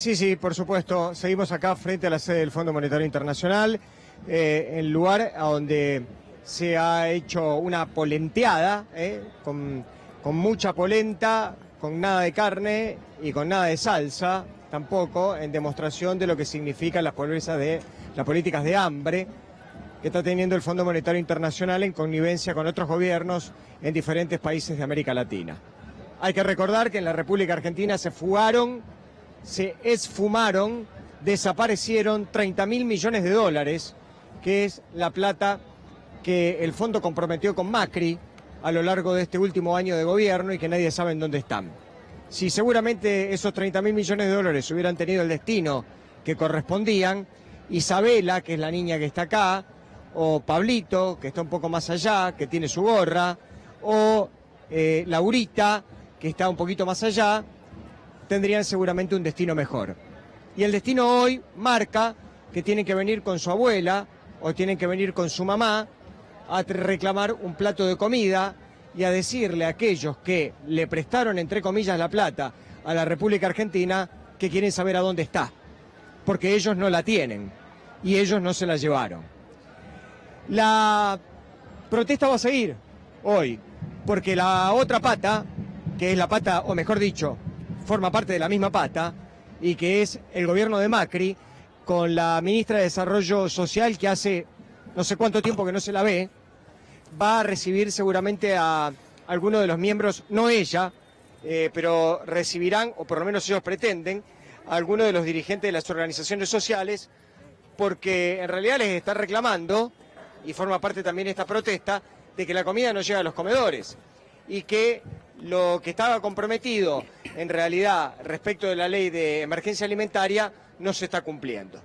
Sí, por supuesto. Seguimos acá frente a la sede del Fondo Monetario Internacional, el lugar a donde se ha hecho una polenteada, con mucha polenta, con nada de carne y con nada de salsa, tampoco, en demostración de lo que significan las políticas de hambre que está teniendo el Fondo Monetario Internacional en connivencia con otros gobiernos en diferentes países de América Latina. Hay que recordar que en la República Argentina se esfumaron, desaparecieron 30.000 millones de dólares, que es la plata que el fondo comprometió con Macri a lo largo de este último año de gobierno y que nadie sabe en dónde están. Si seguramente esos 30.000 millones de dólares hubieran tenido el destino que correspondían, Isabela, que es la niña que está acá, o Pablito, que está un poco más allá, que tiene su gorra, o Laurita, que está un poquito más allá, tendrían seguramente un destino mejor. Y el destino hoy marca que tienen que venir con su abuela o tienen que venir con su mamá a reclamar un plato de comida y a decirle a aquellos que le prestaron, entre comillas, la plata a la República Argentina que quieren saber a dónde está, porque ellos no la tienen y ellos no se la llevaron. La protesta va a seguir hoy, porque la otra pata, que es la pata, o mejor dicho, forma parte de la misma pata, y que es el gobierno de Macri, con la ministra de Desarrollo Social, que hace no sé cuánto tiempo que no se la ve, va a recibir seguramente a algunos de los miembros, no ella, pero recibirán, o por lo menos ellos pretenden, a algunos de los dirigentes de las organizaciones sociales, porque en realidad les está reclamando, y forma parte también de esta protesta, de que la comida no llega a los comedores, y que lo que estaba comprometido en realidad respecto de la ley de emergencia alimentaria no se está cumpliendo.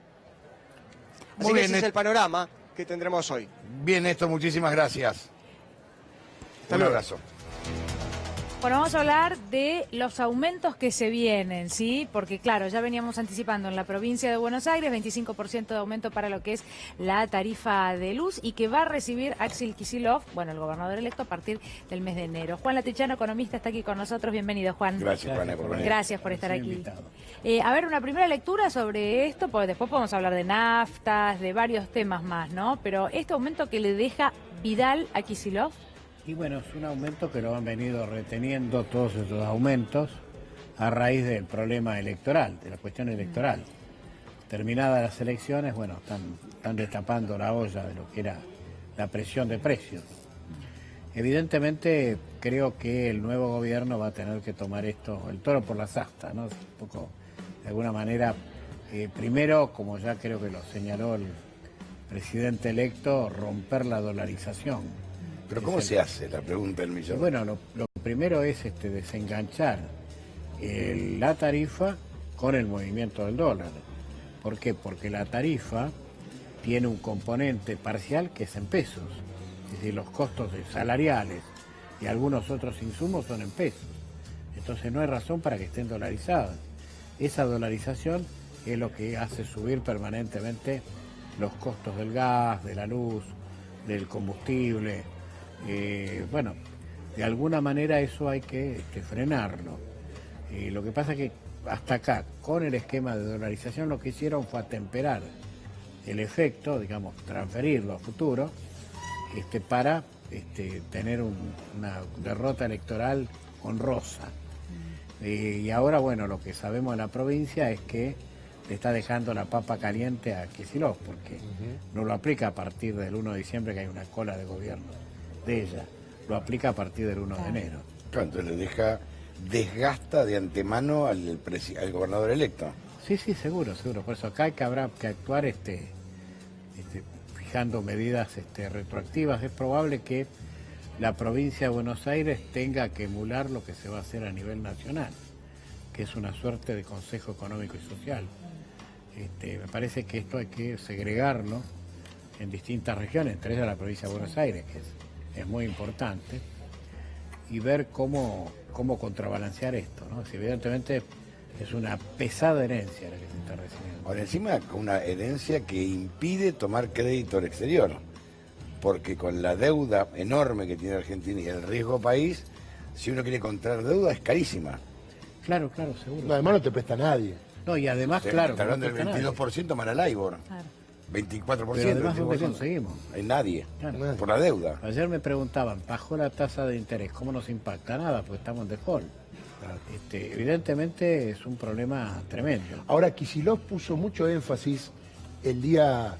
Así que ese es el panorama que tendremos hoy. Bien, Néstor, muchísimas gracias. Un abrazo. Bueno, vamos a hablar de los aumentos que se vienen, ¿sí? Porque, claro, ya veníamos anticipando en la provincia de Buenos Aires 25% de aumento para lo que es la tarifa de luz y que va a recibir Axel Kicillof, bueno, el gobernador electo, a partir del mes de enero. Juan Latechano, economista, está aquí con nosotros. Bienvenido, Juan. Gracias, Juan, por venir. Gracias por estar aquí. A ver, una primera lectura sobre esto, porque después podemos hablar de naftas, de varios temas más, ¿no? Pero este aumento que le deja Vidal a Kicillof. Y bueno, es un aumento que lo han venido reteniendo todos esos aumentos a raíz del problema electoral, de la cuestión electoral. Terminadas las elecciones, bueno, están destapando la olla de lo que era la presión de precios. Evidentemente, creo que el nuevo gobierno va a tener que tomar esto, el toro por las astas, ¿no? Un poco, de alguna manera, primero, como ya creo que lo señaló el presidente electo, romper la dolarización. ¿Pero cómo se hace? La pregunta del millón. Bueno, lo primero es desenganchar la tarifa con el movimiento del dólar. ¿Por qué? Porque la tarifa tiene un componente parcial que es en pesos. Es decir, los costos salariales y algunos otros insumos son en pesos. Entonces no hay razón para que estén dolarizadas. Esa dolarización es lo que hace subir permanentemente los costos del gas, de la luz, del combustible. Bueno, de alguna manera eso hay que frenarlo. Lo que pasa es que hasta acá, con el esquema de dolarización, lo que hicieron fue atemperar el efecto, digamos, transferirlo a futuro, para tener una derrota electoral honrosa. Y ahora, bueno, lo que sabemos en la provincia es que le está dejando la papa caliente a Kicillof, porque no lo aplica a partir del 1 de diciembre, que hay una cola de gobierno de ella, lo aplica a partir del 1 de enero. Claro, entonces desgasta de antemano al gobernador electo. Sí, seguro. Por eso acá habrá que actuar fijando medidas retroactivas. Es probable que la provincia de Buenos Aires tenga que emular lo que se va a hacer a nivel nacional, que es una suerte de Consejo Económico y Social. Me parece que esto hay que segregarlo en distintas regiones, entre ellas la provincia de Buenos Aires, que es muy importante, y ver cómo contrabalancear esto, ¿no? Evidentemente es una pesada herencia la que se está recibiendo. Ahora, encima, una herencia que impide tomar crédito al exterior, porque con la deuda enorme que tiene Argentina y el riesgo país, si uno quiere contraer deuda es carísima. Claro, seguro. No, además no te presta nadie. No, y además, Se claro... está hablando del 22% más la LIBOR. Claro. 24%. Pero además, ¿dónde 25%. conseguimos? Hay nadie. Claro. Por la deuda. Ayer me preguntaban, bajó la tasa de interés, ¿cómo nos impacta? Nada, pues estamos en default. Evidentemente es un problema tremendo. Ahora, Kicillof puso mucho énfasis el día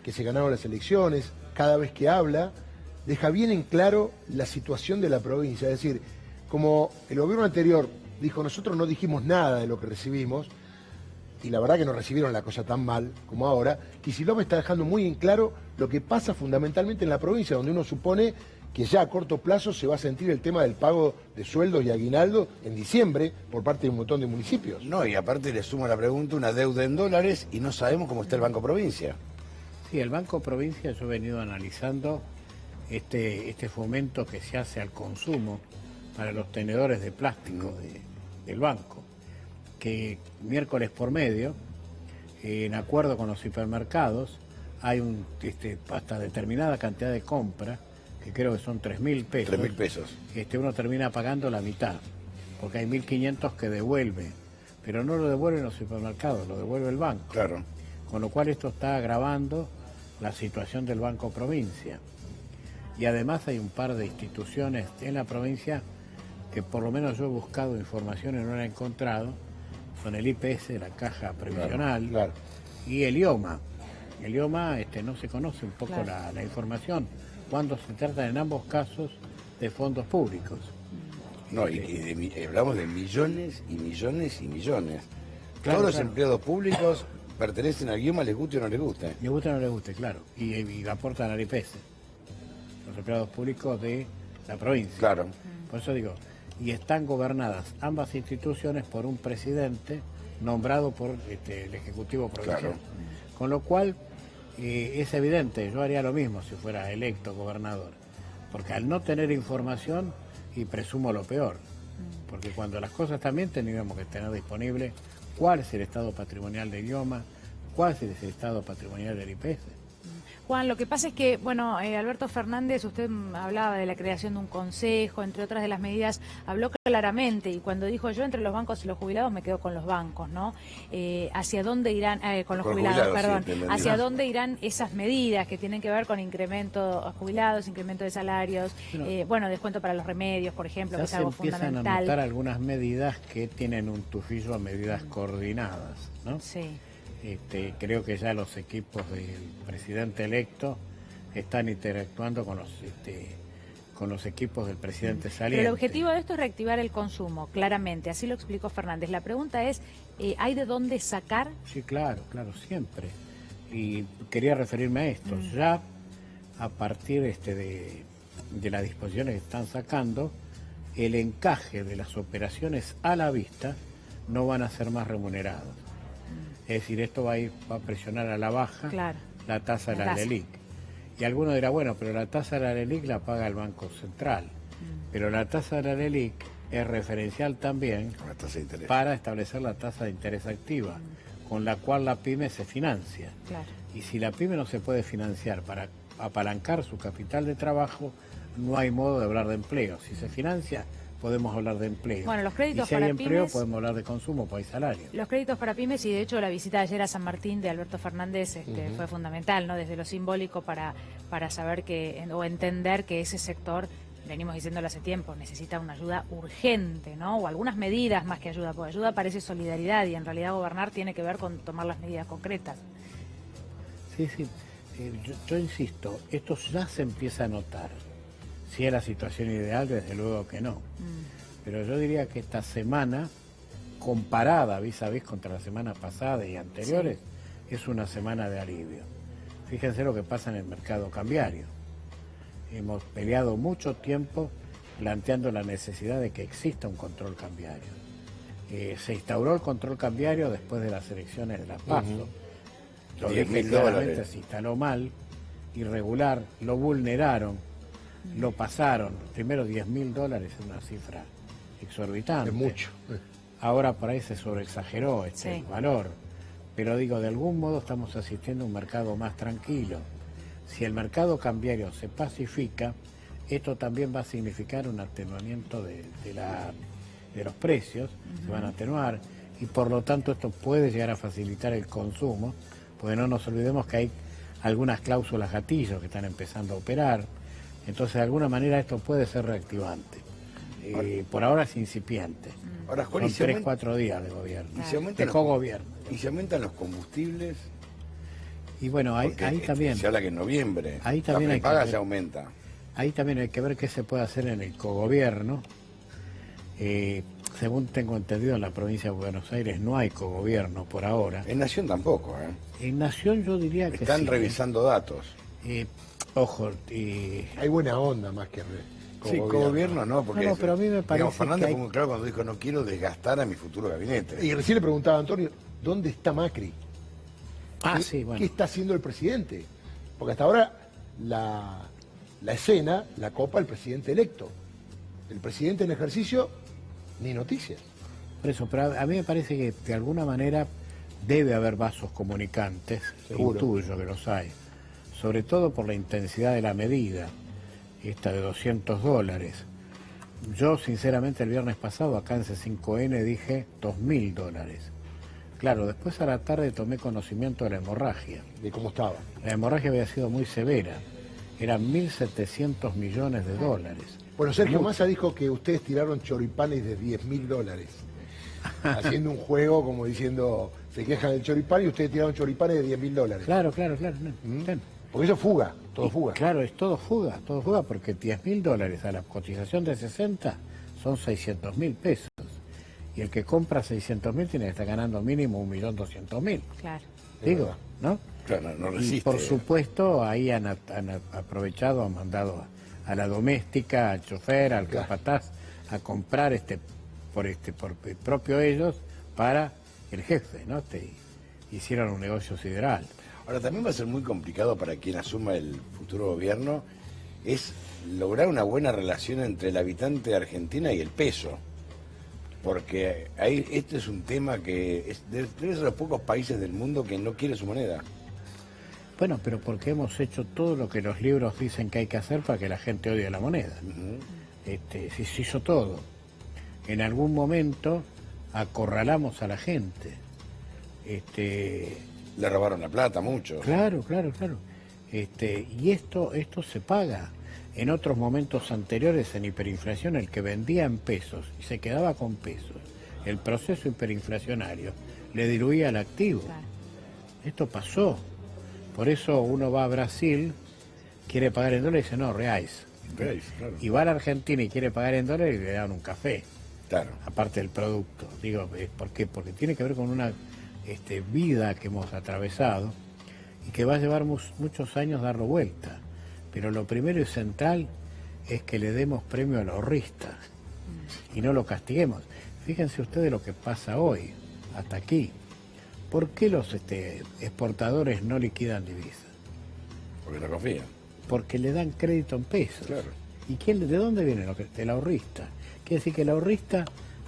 que se ganaron las elecciones, cada vez que habla, deja bien en claro la situación de la provincia. Es decir, como el gobierno anterior dijo, nosotros no dijimos nada de lo que recibimos, y la verdad que no recibieron la cosa tan mal como ahora, Kicillof está dejando muy en claro lo que pasa fundamentalmente en la provincia, donde uno supone que ya a corto plazo se va a sentir el tema del pago de sueldos y aguinaldo en diciembre por parte de un montón de municipios. No, y aparte le sumo a la pregunta una deuda en dólares y no sabemos cómo está el Banco Provincia. Sí, el Banco Provincia, yo he venido analizando este fomento que se hace al consumo para los tenedores de plástico del banco, que miércoles por medio, en acuerdo con los hipermercados, hay hasta determinada cantidad de compra, que creo que son 3.000 pesos. 3.000 pesos. Uno termina pagando la mitad, porque hay 1.500 que devuelve, pero no lo devuelven los supermercados, lo devuelve el banco. Claro. Con lo cual esto está agravando la situación del Banco Provincia. Y además hay un par de instituciones en la provincia que por lo menos yo he buscado información y no la he encontrado, son el IPS, la Caja Previsional, Claro. y el IOMA. El IOMA no se conoce un poco Claro. la información, cuando se trata en ambos casos de fondos públicos. No, hablamos de millones y millones y millones. Claro, Todos los claro. empleados públicos pertenecen al IOMA, les guste o no les guste. Le guste o no le guste, claro. Y aportan al IPS, los empleados públicos de la provincia. Claro. Por eso digo, y están gobernadas ambas instituciones por un presidente nombrado por el Ejecutivo Provincial. Claro. Con lo cual, es evidente, yo haría lo mismo si fuera electo gobernador, porque al no tener información, y presumo lo peor, porque cuando las cosas también tendríamos que tener disponible cuál es el estado patrimonial del IOMA, cuál es el estado patrimonial del IPS. Juan, lo que pasa es que, bueno, Alberto Fernández, usted hablaba de la creación de un consejo, entre otras de las medidas, habló claramente, y cuando dijo yo entre los bancos y los jubilados me quedo con los bancos, ¿no? ¿Hacia dónde irán, con los jubilados, perdón, sí, hacia dónde irán esas medidas que tienen que ver con incremento a jubilados, incremento de salarios, bueno, descuento para los remedios, por ejemplo, que Ya es se algo empiezan a fundamental? notar algunas medidas que tienen un tufillo a medidas coordinadas, ¿no? Sí. Creo que ya los equipos del presidente electo están interactuando con los equipos del presidente saliente. Pero el objetivo de esto es reactivar el consumo, claramente, así lo explicó Fernández. La pregunta es, ¿hay de dónde sacar? Sí, claro, siempre. Y quería referirme a esto. Ya a partir de las disposiciones que están sacando, el encaje de las operaciones a la vista no van a ser más remunerados. Es decir, esto va a presionar a la baja la tasa de la LELIQ. Y alguno dirá, bueno, pero la tasa de la LELIQ la paga el Banco Central. Pero la tasa de la LELIQ es referencial también Con la tasa de interés. para establecer la tasa de interés activa, con la cual la pyme se financia. Claro. Y si la pyme no se puede financiar para apalancar su capital de trabajo, no hay modo de hablar de empleo. Si se financia, podemos hablar de empleo. Bueno, los créditos y si hay para empleo, pymes, podemos hablar de consumo, pues hay salario. los créditos para pymes, y de hecho la visita de ayer a San Martín de Alberto Fernández fue fundamental, ¿no? Desde lo simbólico para saber o entender que ese sector, venimos diciéndolo hace tiempo, necesita una ayuda urgente, ¿no? O algunas medidas más que ayuda, porque ayuda parece solidaridad y en realidad gobernar tiene que ver con tomar las medidas concretas. Sí. Yo insisto, esto ya se empieza a notar. Si es la situación ideal, desde luego que no. Pero yo diría que esta semana, comparada vis a vis contra la semana pasada y anteriores, es una semana de alivio. Fíjense lo que pasa en el mercado cambiario. Hemos peleado mucho tiempo planteando la necesidad de que exista un control cambiario. Se instauró el control cambiario después de las elecciones de las PASO. Lo dije claramente, se instaló mal, irregular, lo vulneraron, lo pasaron. Primero $10.000 es una cifra exorbitante. Es mucho. Ahora por ahí se sobreexageró el valor. Pero digo, de algún modo estamos asistiendo a un mercado más tranquilo. Si el mercado cambiario se pacifica, esto también va a significar un atenuamiento de los precios, se van a atenuar. y por lo tanto esto puede llegar a facilitar el consumo, porque no nos olvidemos que hay algunas cláusulas gatillos que están empezando a operar, entonces de alguna manera esto puede ser reactivante. Por ahora es incipiente. Ahora, Son 3-4 días de gobierno, de cogobierno. ¿Y se aumentan los combustibles? Y bueno, ahí también... Se habla que en noviembre ahí también la hay que prepaga ver, se aumenta. Ahí también hay que ver qué se puede hacer en el cogobierno. Según tengo entendido, en la provincia de Buenos Aires no hay cogobierno por ahora. En Nación tampoco, ¿eh? En Nación yo diría que Están sí. revisando datos. Ojo, Hay buena onda más que Sí, gobierno no, porque No, pero a mí me parece digamos, Fernández que hay- fue muy claro cuando dijo no quiero desgastar a mi futuro gabinete. Y recién le preguntaba a Antonio, ¿dónde está Macri? sí, ¿Qué bueno. está haciendo el presidente? Porque hasta ahora la escena la copa el presidente electo. El presidente en ejercicio, ni noticias. Por eso, pero a mí me parece que de alguna manera debe haber vasos comunicantes, Seguro. intuyo que los hay, sobre todo por la intensidad de la medida, esta de $200. Yo, sinceramente, el viernes pasado, acá en C5N, dije $2.000. Claro, después a la tarde tomé conocimiento de la hemorragia. De cómo estaba. La hemorragia había sido muy severa, eran 1.700 millones de dólares. Bueno, Sergio Massa dijo que ustedes tiraron choripanes de $10.000. Haciendo un juego como diciendo, se quejan del choripán y ustedes tiraron choripanes de $10.000. Claro. Claro. Porque eso es fuga, todo fuga. Claro, es todo fuga, porque $10.000 a la cotización de 60 son 600.000 pesos. Y el que compra 600.000 tiene que estar ganando mínimo 1.200.000. Claro. Digo, ¿no? Claro, no Y resiste. por supuesto ahí han aprovechado, han mandado a la doméstica, al chofer, al Claro. capataz, a comprar por propio ellos para el jefe, ¿no? Hicieron un negocio sideral. Ahora también va a ser muy complicado para quien asuma el futuro gobierno es lograr una buena relación entre el habitante de Argentina y el peso. Porque ahí este es un tema que debe ser de los pocos países del mundo que no quiere su moneda. Bueno, pero porque hemos hecho todo lo que los libros dicen que hay que hacer para que la gente odie la moneda. Se hizo todo. En algún momento acorralamos a la gente. Le robaron la plata mucho. Claro. Y esto se paga. En otros momentos anteriores, en hiperinflación, el que vendía en pesos y se quedaba con pesos, el proceso hiperinflacionario le diluía el activo. Claro. Esto pasó. Por eso uno va a Brasil, quiere pagar en dólares y dice, no, reais. ¿Veis? Claro. Y va a la Argentina y quiere pagar en dólares y le dan un café, Claro. aparte del producto. Digo, ¿por qué? Porque tiene que ver con una vida que hemos atravesado y que va a llevar muchos años darlo vuelta. Pero lo primero y central es que le demos premio al ahorrista y no lo castiguemos. Fíjense ustedes lo que pasa hoy, hasta aquí. ¿Por qué los exportadores no liquidan divisas? Porque no confían. Porque le dan crédito en pesos. Claro. ¿Y de dónde viene del ahorrista? Quiere decir que el ahorrista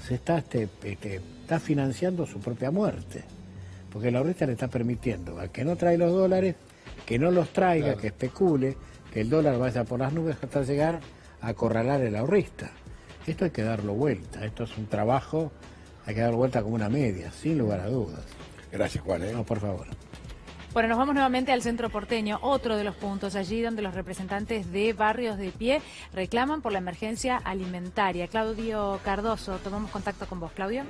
se está financiando su propia muerte. Porque el ahorrista le está permitiendo al que no trae los dólares, que no los traiga, Claro. que especule, que el dólar vaya por las nubes hasta llegar a acorralar el ahorrista. Esto hay que darlo vuelta. Esto es un trabajo, hay que darlo vuelta como una media, sin lugar a dudas. Gracias, Juan. No, por favor. Bueno, nos vamos nuevamente al centro porteño, otro de los puntos allí donde los representantes de Barrios de Pie reclaman por la emergencia alimentaria. Claudio Cardoso, tomamos contacto con vos, Claudio.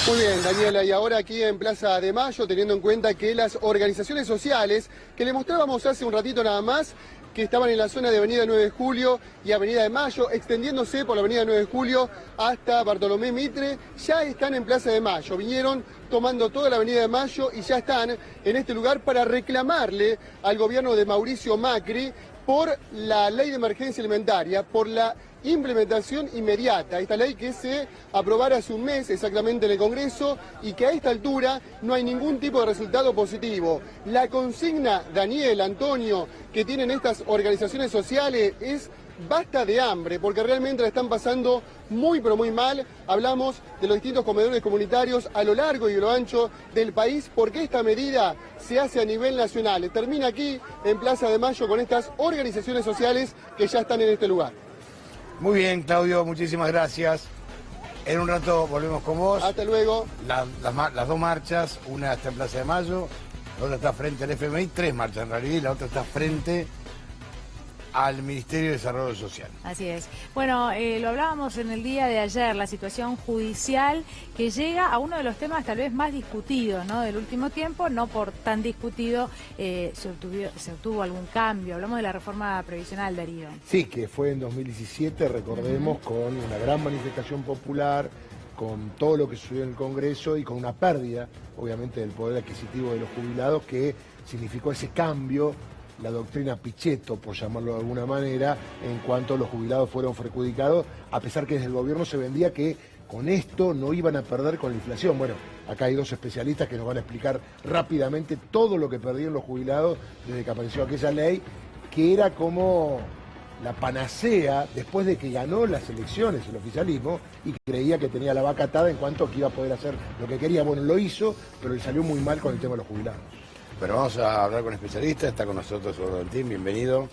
Muy bien, Daniela, y ahora aquí en Plaza de Mayo, teniendo en cuenta que las organizaciones sociales, que le mostrábamos hace un ratito nada más, que estaban en la zona de Avenida 9 de Julio y Avenida de Mayo, extendiéndose por la Avenida 9 de Julio hasta Bartolomé Mitre, ya están en Plaza de Mayo. Vinieron tomando toda la Avenida de Mayo y ya están en este lugar para reclamarle al gobierno de Mauricio Macri por la ley de emergencia alimentaria, por la implementación inmediata, esta ley que se aprobara hace un mes exactamente en el Congreso y que a esta altura no hay ningún tipo de resultado positivo. La consigna, Daniel, Antonio, que tienen estas organizaciones sociales es basta de hambre, porque realmente la están pasando muy pero muy mal. Hablamos de los distintos comedores comunitarios a lo largo y a lo ancho del país, porque esta medida se hace a nivel nacional. Termina aquí en Plaza de Mayo con estas organizaciones sociales que ya están en este lugar. Muy bien, Claudio, muchísimas gracias. En un rato volvemos con vos. Hasta luego. Las dos marchas, una está en Plaza de Mayo, la otra está frente al FMI, 3 marchas en realidad, y la otra está frente al Ministerio de Desarrollo Social. Así es. Bueno, lo hablábamos en el día de ayer, la situación judicial que llega a uno de los temas tal vez más discutidos, ¿no?, del último tiempo, no por tan discutido se obtuvo algún cambio. Hablamos de la reforma previsional, Darío. Sí, que fue en 2017, recordemos, con una gran manifestación popular, con todo lo que sucedió en el Congreso y con una pérdida, obviamente, del poder adquisitivo de los jubilados, que significó ese cambio, la doctrina Pichetto, por llamarlo de alguna manera, en cuanto los jubilados fueron perjudicados, a pesar que desde el gobierno se vendía que con esto no iban a perder con la inflación. Bueno, acá hay dos especialistas que nos van a explicar rápidamente todo lo que perdieron los jubilados desde que apareció aquella ley, que era como la panacea después de que ganó las elecciones el oficialismo y creía que tenía la vaca atada en cuanto a que iba a poder hacer lo que quería. Bueno, lo hizo, pero le salió muy mal con el tema de los jubilados. Pero vamos a hablar con especialistas, está con nosotros Eduardo Valentín, bienvenido.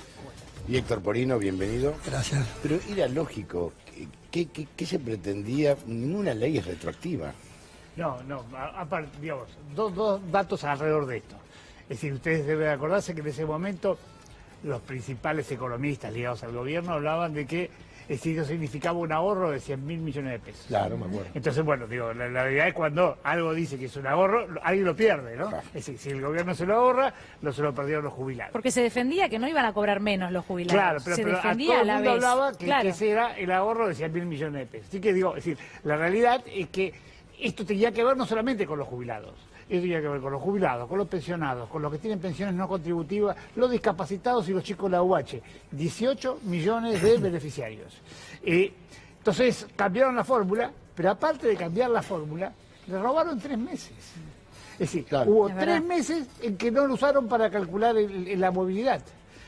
Y Héctor Porino, bienvenido. Gracias. Pero era lógico, ¿qué se pretendía? Ninguna ley es retroactiva. No, aparte, digamos, dos datos alrededor de esto. Es decir, ustedes deben acordarse que en ese momento los principales economistas ligados al gobierno hablaban de que eso significaba un ahorro de 100.000 millones de pesos. Claro, me acuerdo. Entonces, bueno, digo, la realidad es cuando algo dice que es un ahorro, alguien lo pierde, ¿no? Claro. Es decir, si el gobierno se lo ahorra, no se lo perdieron los jubilados. Porque se defendía que no iban a cobrar menos los jubilados. Claro, pero defendía todo a el la mundo vez. hablaba que Claro. ese era el ahorro de 100.000 millones de pesos. Así que digo, es decir, la realidad es que esto tenía que ver no solamente con los jubilados, esto tenía que ver con los jubilados, con los pensionados, con los que tienen pensiones no contributivas, los discapacitados y los chicos de la UH. 18 millones de beneficiarios. Entonces cambiaron la fórmula, pero aparte de cambiar la fórmula, le robaron 3 meses. Es decir, Claro. hubo Es 3 verdad. meses en que no lo usaron para calcular la movilidad.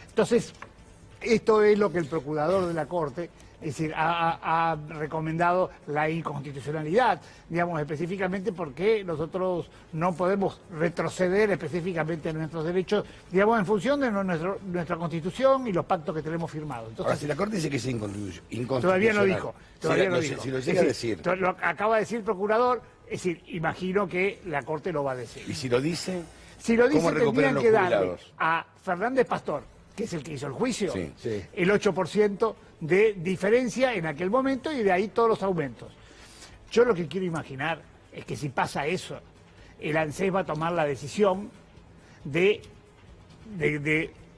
Entonces, esto es lo que el procurador de la Corte, es decir, ha recomendado la inconstitucionalidad, digamos, específicamente porque nosotros no podemos retroceder específicamente en nuestros derechos, digamos, en función de nuestra Constitución y los pactos que tenemos firmados. Entonces, Ahora, si la Corte dice que es inconstitucional... todavía no dijo. Todavía no dijo. Si lo Es llega a decir, decir, Lo acaba de decir el procurador, es decir, imagino que la Corte lo va a decir. y si lo dice, Si lo dice, ¿cómo recuperan tendrían los que darle jubilados? a Fernández Pastor, que es el que hizo el juicio, Sí. Sí. el 8% de diferencia en aquel momento y de ahí todos los aumentos. Yo lo que quiero imaginar es que si pasa eso, el ANSES va a tomar la decisión de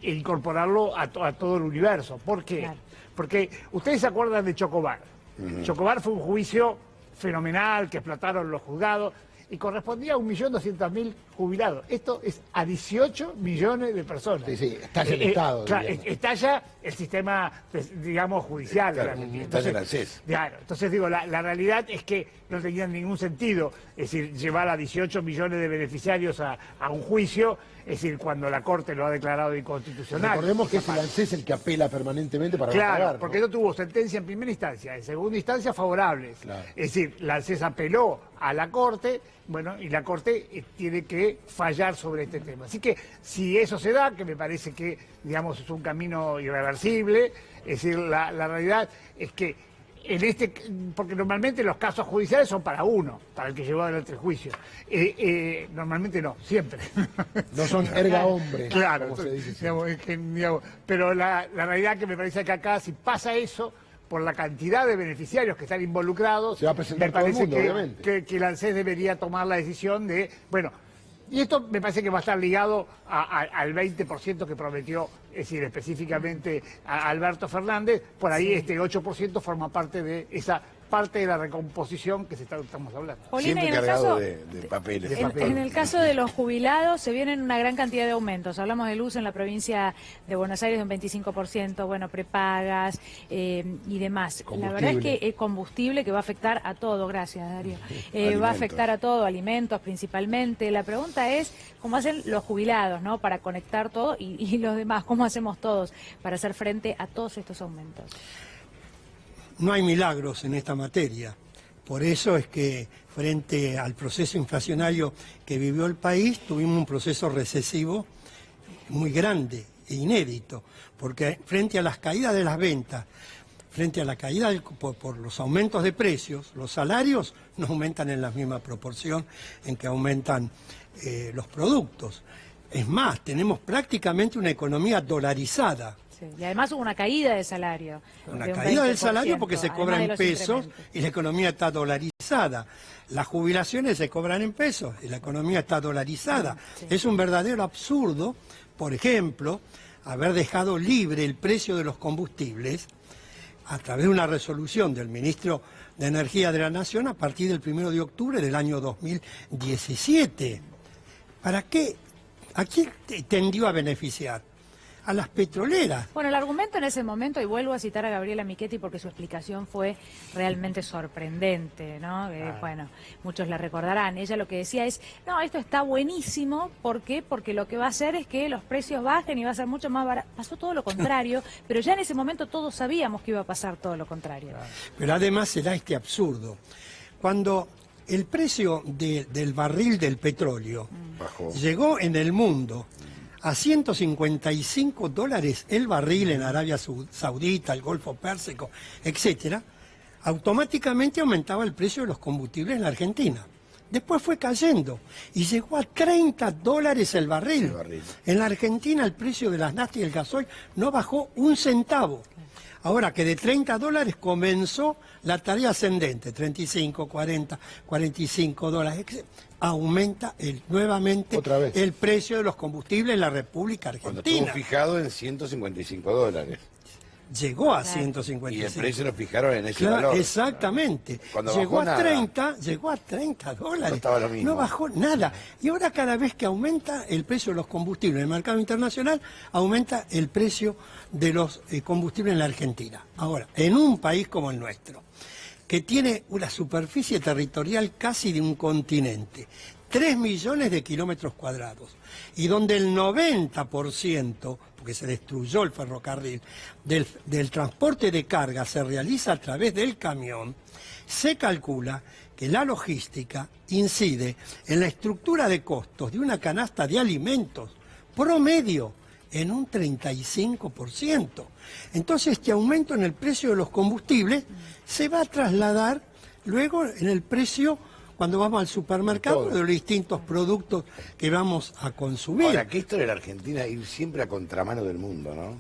incorporarlo a todo el universo. ¿Por qué? Claro. Porque ustedes se acuerdan de Chocobar. Chocobar fue un juicio fenomenal que explotaron los juzgados y correspondía a 1.200.000 jubilados. Esto es a 18 millones de personas. Sí, sí, estalla el Estado, Claro, digamos. estalla el sistema, digamos, judicial. Claro, realmente. estalla el ANSES. Claro, entonces digo, la realidad es que no tenía ningún sentido, es decir, llevar a 18 millones de beneficiarios a un juicio, es decir, cuando la Corte lo ha declarado inconstitucional. Recordemos que es el ANSES el que apela permanentemente para no Claro, pagar, ¿no? porque no tuvo sentencia en primera instancia, en segunda instancia favorables. Claro. Es decir, la ANSES apeló a la Corte, bueno, y la Corte tiene que fallar sobre este tema. Así que si eso se da, que me parece que, digamos, es un camino irreversible, es decir, la realidad es que porque normalmente los casos judiciales son para uno, para el que llevó adelante el juicio. Normalmente no, siempre. No son erga hombres, Claro, como se dice. digamos, es que, digamos, pero la realidad que me parece que acá, si pasa eso, por la cantidad de beneficiarios que están involucrados, Se va a presentar me todo el parece mundo, obviamente. que el ANSES debería tomar la decisión de, bueno, y esto me parece que va a estar ligado al 20% que prometió, es decir, específicamente a Alberto Fernández, por ahí este 8% forma parte de esa parte de la recomposición que estamos hablando. Paulina, siempre y en el cargado caso- de papeles. En el caso de los jubilados se vienen una gran cantidad de aumentos. Hablamos de luz en la provincia de Buenos Aires de un 25%, bueno, prepagas y demás. La verdad es que combustible que va a afectar a todo, gracias Darío. Va Alimentos. a afectar a todo, alimentos principalmente. La pregunta es cómo hacen los jubilados, ¿no? Para conectar todo y los demás, cómo hacemos todos para hacer frente a todos estos aumentos. No hay milagros en esta materia. Por eso es que frente al proceso inflacionario que vivió el país, tuvimos un proceso recesivo muy grande e inédito, porque frente a las caídas de las ventas, frente a la caída por los aumentos de precios, los salarios no aumentan en la misma proporción en que aumentan los productos. Es más, tenemos prácticamente una economía dolarizada. Sí, y además hubo una caída de salario. Una de un caída del 20%, salario porque se cobra además de en los pesos incrementos. y la economía está dolarizada. Las jubilaciones se cobran en pesos y la economía está dolarizada. Sí. Es un verdadero absurdo, por ejemplo, haber dejado libre el precio de los combustibles a través de una resolución del ministro de Energía de la Nación a partir del 1 de octubre del año 2017. ¿Para qué? ¿A quién tendió a beneficiar? A las petroleras. Bueno, el argumento en ese momento, y vuelvo a citar a Gabriela Michetti porque su explicación fue realmente sorprendente, ¿no? Bueno, muchos la recordarán. Ella lo que decía es, no, esto está buenísimo, ¿por qué? Porque lo que va a hacer es que los precios bajen y va a ser mucho más barato. Pasó todo lo contrario, pero ya en ese momento todos sabíamos que iba a pasar todo lo contrario. Pero además se da este absurdo. Cuando el precio del barril del petróleo llegó en el mundo a $155 el barril en Arabia Saudita, el Golfo Pérsico, etcétera, automáticamente aumentaba el precio de los combustibles en la Argentina. Después fue cayendo y llegó a $30 el barril. En la Argentina el precio de las naftas y el gasoil no bajó un centavo. Ahora que de $30 comenzó la tarea ascendente, 35, 40, $45, aumenta nuevamente el precio de los combustibles en la República Argentina. Cuando estuvo fijado en $155. Llegó a 155. Y el precio lo fijaron en ese valor. Exactamente. Cuando llegó bajó a nada. 30, llegó a $30. No estaba lo mismo. No bajó nada. Y ahora cada vez que aumenta el precio de los combustibles en el mercado internacional, aumenta el precio de los combustibles en la Argentina. Ahora, en un país como el nuestro, que tiene una superficie territorial casi de un continente, 3 millones de kilómetros cuadrados, y donde el 90%, porque se destruyó el ferrocarril, del transporte de carga se realiza a través del camión, se calcula que la logística incide en la estructura de costos de una canasta de alimentos promedio en un 35%. Entonces este aumento en el precio de los combustibles se va a trasladar luego en el precio cuando vamos al supermercado de los distintos productos que vamos a consumir. Ahora, que esto en la Argentina ir siempre a contramano del mundo, ¿no?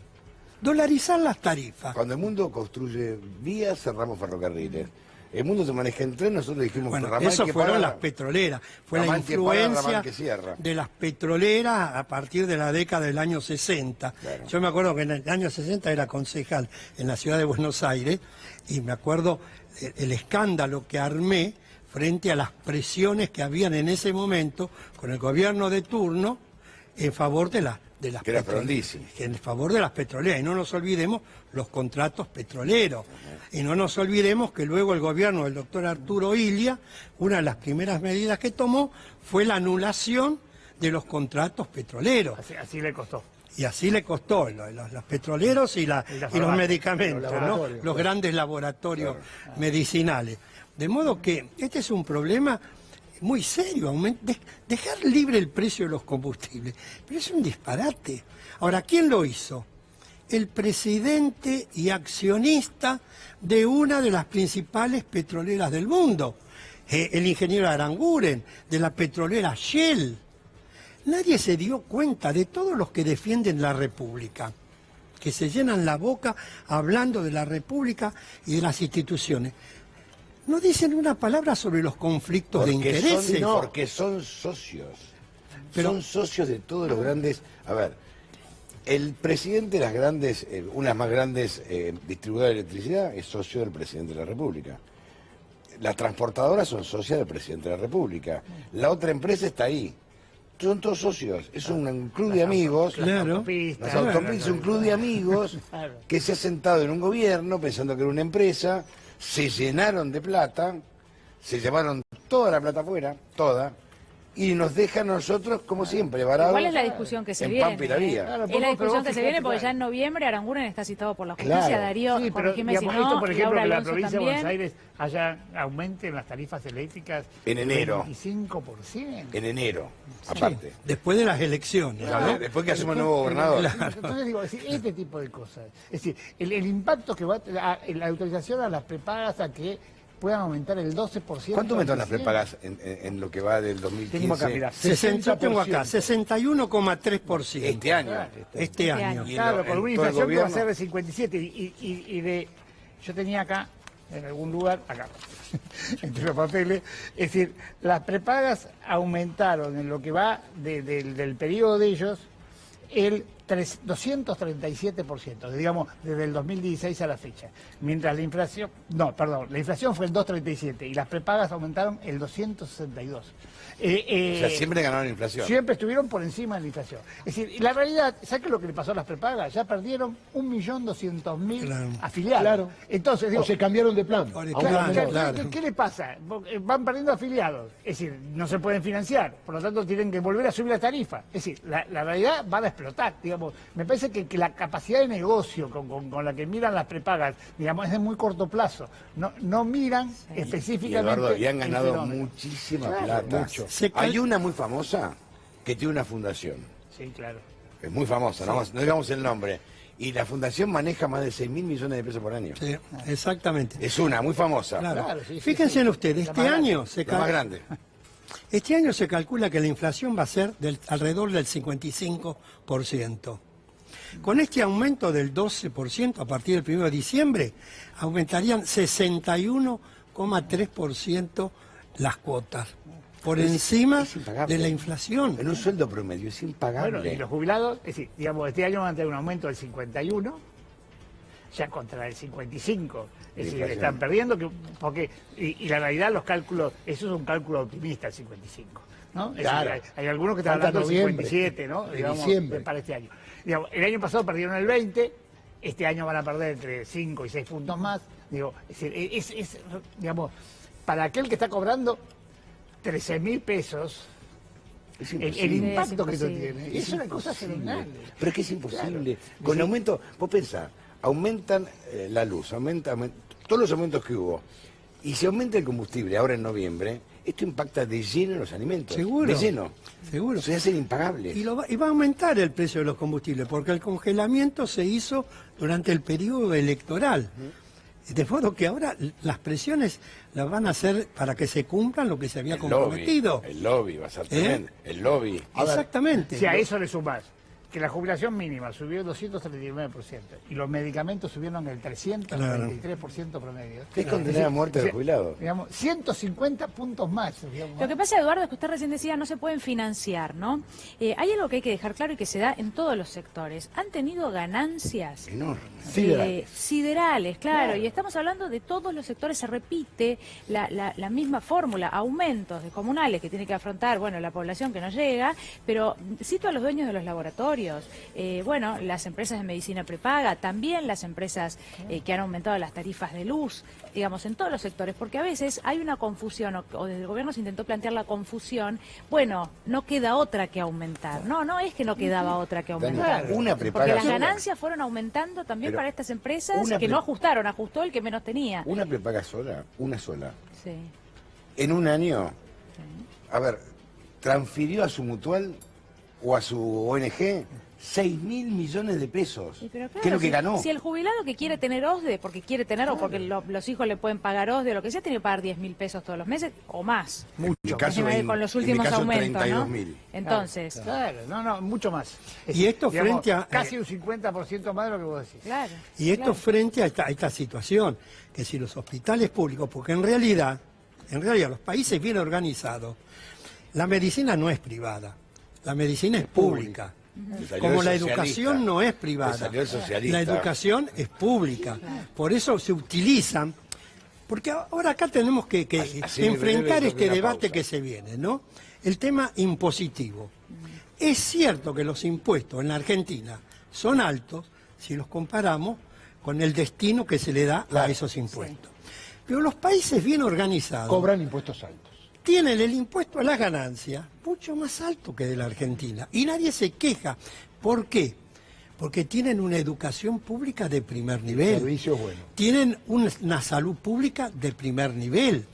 Dolarizar las tarifas. Cuando el mundo construye vías, cerramos ferrocarriles. El mundo se maneja en tren, nosotros dijimos Bueno, ramal eso que fueron paga, las petroleras. Fue la ramal que paga, ramal influencia que cierra. de las petroleras a partir de la década del año 60. Claro. Yo me acuerdo que en el año 60 era concejal en la ciudad de Buenos Aires y me acuerdo el escándalo que armé frente a las presiones que habían en ese momento con el gobierno de turno en favor de las que era frondísimo. en favor de las petroleras. Y no nos olvidemos los contratos petroleros. Y no nos olvidemos que luego el gobierno del doctor Arturo Illia, una de las primeras medidas que tomó fue la anulación de los contratos petroleros. Así le costó. Y así le costó, los petroleros y los medicamentos, ¿no? Los grandes laboratorios medicinales. De modo que este es un problema muy serio, dejar libre el precio de los combustibles. Pero es un disparate. Ahora, ¿quién lo hizo? El presidente y accionista de una de las principales petroleras del mundo, el ingeniero Aranguren, de la petrolera Shell. Nadie se dio cuenta de todos los que defienden la República, que se llenan la boca hablando de la República y de las instituciones. No dicen una palabra sobre los conflictos de intereses. Porque son socios. Son socios de todos los grandes... A ver, el presidente de las grandes, unas más grandes distribuidoras de electricidad es socio del presidente de la República. Las transportadoras son socias del presidente de la República. La otra empresa está ahí. Son todos socios. Es un club de amigos. Claro. Las autopistas, un club de amigos que se ha sentado en un gobierno pensando que era una empresa, se llenaron de plata, se llevaron toda la plata afuera, toda, y nos deja a nosotros, como siempre, varados. ¿Cuál es la discusión que se en viene? Pampa y la Vía. Claro, Es la discusión que se viene fíjate, porque claro. ya en noviembre Aranguren está citado por la justicia, Claro. Darío, Sí, pero corregime si digamos, no, esto, por ejemplo, Laura que la Alonso provincia de Buenos también. Aires aumenten las tarifas eléctricas En enero. 25%. En enero, aparte. Después de las elecciones. Claro, ¿no? después que hacemos nuevo gobernador. Entonces digo, es decir, este tipo de cosas. Es decir, el impacto que va a la autorización a las prepagas a que puedan aumentar el 12%. ¿Cuánto aumentan las prepagas en lo que va del 2015? Tengo acá, mirá. 60, tengo acá, 61,3%. Este año. Este año. Y Claro, en con una todo el inflación que va a gobierno. ser de 57 y de... Yo tenía acá, en algún lugar, acá, entre los papeles, es decir, las prepagas aumentaron en lo que va del periodo de ellos el 237%, digamos, desde el 2016 a la fecha. Mientras la inflación, la inflación fue el 237 y las prepagas aumentaron el 262. O sea, siempre ganaron la inflación. Siempre estuvieron por encima de la inflación. Es decir, la realidad, ¿sabes qué es lo que le pasó a las prepagas? Ya perdieron 1.200.000 Claro. afiliados. Claro. Entonces, digo, O se cambiaron de plan. Claro, a un Claro, plan claro. menor. ¿Qué le pasa? Van perdiendo afiliados, es decir, no se pueden financiar, por lo tanto tienen que volver a subir la tarifa. Es decir, la realidad van a explotar, digamos. Me parece que la capacidad de negocio con la que miran las prepagas, digamos, es de muy corto plazo. No miran Y específicamente. Eduardo, y han el ganado fenómeno. muchísima Claro, plata. mucho. Hay una muy famosa que tiene una fundación. Sí, claro. Es muy famosa, no digamos el nombre. Y la fundación maneja más de 6.000 millones de pesos por año. Sí, exactamente. Es una, muy famosa. Claro. Claro, sí, sí, Fíjense sí. en ustedes, La este más año, La más grande. este año se calcula que la inflación va a ser alrededor del 55%. Con este aumento del 12% a partir del 1 de diciembre, aumentarían 61,3% las cuotas, por encima es impagable. de la inflación. En un sueldo promedio es impagable. Bueno, y los jubilados, es decir, digamos, este año van a tener un aumento del 51, ya contra el 55. Es decir, Inflación. están perdiendo, porque y la realidad, los cálculos, eso es un cálculo optimista, el 55. ¿No? Es Claro. decir, hay algunos que están Falta hablando del noviembre, 57, ¿no? de Digamos, diciembre. para este año. Digamos, el año pasado perdieron el 20, este año van a perder entre 5 y 6 puntos más. Digo, es decir, digamos, para aquel que está cobrando 13.000 pesos, Es el imposible. impacto que eso imposible. tiene es una cosa fenomenal. Pero es que es imposible. Con el aumento, vos pensás, aumentan la luz, todos los aumentos que hubo. Y si aumenta el combustible ahora en noviembre, esto impacta de lleno en los alimentos. Seguro. De lleno. Seguro. Se hacen impagables. Y va a aumentar el precio de los combustibles, porque el congelamiento se hizo durante el periodo electoral. De modo que ahora las presiones las van a hacer para que se cumplan lo que se había comprometido. El lobby va a ser tremendo. El lobby. Exactamente. Si a eso le sumás que la jubilación mínima subió el 239% y los medicamentos subieron el 333% promedio. Es condenar a muerte del jubilado. Digamos, 150 puntos más. Digamos. Lo que pasa, Eduardo, es que usted recién decía no se pueden financiar, ¿no? Hay algo que hay que dejar claro y que se da en todos los sectores. Han tenido ganancias Enorme. siderales, claro, y estamos hablando de todos los sectores, se repite la misma fórmula, aumentos de comunales que tiene que afrontar, bueno, la población que no llega, pero cito a los dueños de los laboratorios, bueno, las empresas de medicina prepaga, también las empresas que han aumentado las tarifas de luz, digamos, en todos los sectores, porque a veces hay una confusión, o desde el gobierno se intentó plantear la confusión, bueno, no queda otra que aumentar, no es que no quedaba otra que aumentar, Una porque prepaga las sola. ganancias fueron aumentando también Pero para estas empresas una que pre- no ajustaron, ajustó el que menos tenía. Una prepaga sola, una sola. Sí. En un año, a ver, transfirió a su mutual o a su ONG 6.000 millones de pesos. Sí, pero claro, ¿Qué es lo que si- ganó? Si el jubilado que quiere tener OSDE, porque quiere tener o porque los hijos le pueden pagar OSDE o lo que sea, tiene que pagar 10.000 pesos todos los meses o más. En mi caso, Con los en mi últimos caso, aumentos, ¿no? 32.000. Entonces, Claro, no, mucho más. Es Y esto digamos, frente a- casi un 50% más de lo que vos decís. claro. Y esto claro. frente a esta situación, que si los hospitales públicos, porque en realidad los países bien organizados, la medicina no es privada, la medicina es pública. Le salió Como el la socialista. educación no es Le privada, salió el socialista. la educación es pública. Por eso se utilizan, porque ahora acá tenemos que Así de enfrentar breve, este una debate pausa. que se viene, ¿no? El tema impositivo. Es cierto que los impuestos en la Argentina son altos si los comparamos con el destino que se le da a esos impuestos. Pero los países bien organizados Cobran impuestos altos. tienen el impuesto a las ganancias mucho más alto que de la Argentina. Y nadie se queja. ¿Por qué? Porque tienen una educación pública de primer nivel. Servicios buenos. Tienen una salud pública de primer nivel.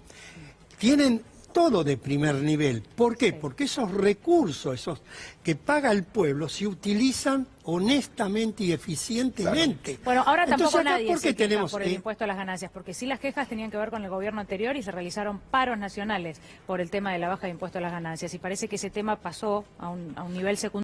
Tienen todo de primer nivel. ¿Por qué? Porque esos recursos, esos que paga el pueblo, se utilizan honestamente y eficientemente. Bueno, ahora tampoco Entonces, acá, nadie ¿por qué se queja tenemos, por el impuesto a las ganancias, porque sí las quejas tenían que ver con el gobierno anterior y se realizaron paros nacionales por el tema de la baja de impuesto a las ganancias. Y parece que ese tema pasó a un nivel secundario.